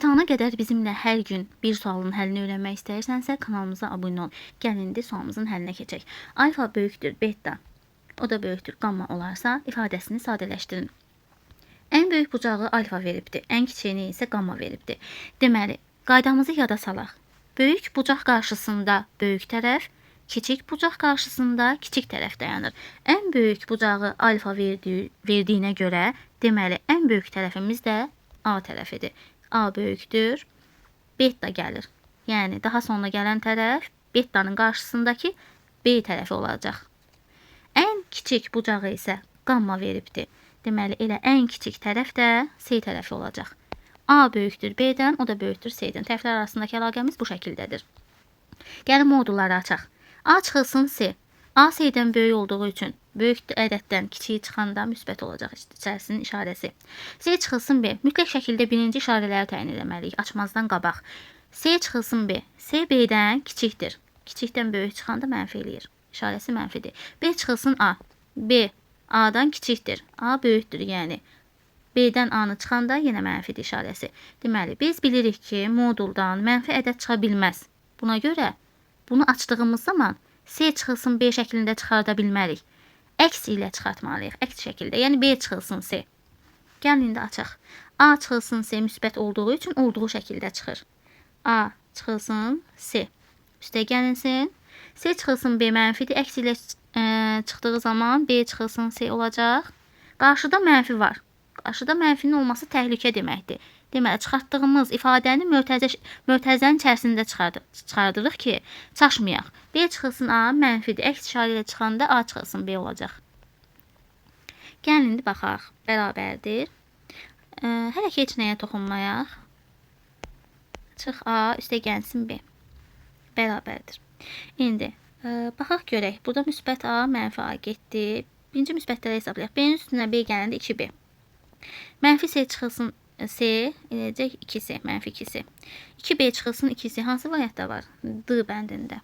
İmtahana qədər bizimlə hər gün bir sualın həllini öyrənmək istəyirsənsə, kanalımıza abunə ol. Gəlin indi sualımızın həllinə keçək. Alfa böyükdür beta, o da böyükdür gamma olarsa, ifadəsini sadələşdirin. Ən böyük bucağı alfa veribdir, ən kiçiyini isə gamma veribdir. Deməli, qaydamızı yada salaq. Böyük bucaq qarşısında böyük tərəf, kiçik bucaq qarşısında kiçik tərəf dayanır. Ən böyük bucağı alfa verdiyinə görə, deməli, ən böyük tərəfimiz də A tərəfidir. A böyükdür, beta gəlir. Yəni, daha sonra gələn tərəf betanın qarşısındakı B tərəfi olacaq. Ən kiçik bucağı isə gamma veribdir. Deməli, elə ən kiçik tərəf də C tərəfi olacaq. A böyükdür B-dən, o da böyükdür C-dən. Tərəflər arasındakı əlaqəmiz bu şəkildədir. Gəlin modulları açaq. A çıxılsın C. A C-dən böyük olduğu üçün böyük ədəddən kiçiyi çıxanda müsbət olacaq içərisinin işarəsi. C çıxılsın B. Mütləq şəkildə birinci işarələri təyin etməliyik. Açmazdan qabaq. C çıxılsın B. C B-dən kiçikdir. Kiçikdən böyük çıxanda mənfi eləyir. İşarəsi mənfidir. B çıxılsın A. B A-dan kiçikdir. A böyükdür, yəni. B-dən A-nı çıxanda yenə mənfidir işarəsi. Deməli, biz bilirik ki, moduldan mənfi ədəd çıxa bilməz. Buna görə bunu açdığımız zaman C çıxılsın B şəklində çıxarda bilmərik. Əks ilə çıxartmalıyıq, əks şəkildə. Yəni, B çıxılsın C. Gəlin, indi açaq. A çıxılsın C müsbət olduğu üçün olduğu şəkildə çıxır. A çıxılsın C. Üstə gəlinsin. C çıxılsın B mənfidir. Əks ilə çıxdığı zaman B çıxılsın C olacaq. Qarşıda mənfi var. Qarşıda mənfinin olması təhlükə deməkdir. Deməli, çıxartdığımız ifadəni mötərizənin içərisində çıxardırıq ki, çaşmayaq. B çıxılsın A mənfidir. Əks işarə ilə çıxanda A çıxılsın B olacaq. Gəlin, indi baxaq. Bərabərdir. Hələ ki, heç nəyə toxunmayaq. Çıx A, üstə gəlsin B. Bərabərdir. İndi, baxaq görək. Burada müsbət A, mənfi A getdi. Birinci müsbətləri hesablayaq. B-nin üstünə B gələndə 2B. Mənfi C çıxılsın C, eləcək 2C, mənfi 2C. 2B çıxılsın 2C. Hansı variantda var? D bəndində.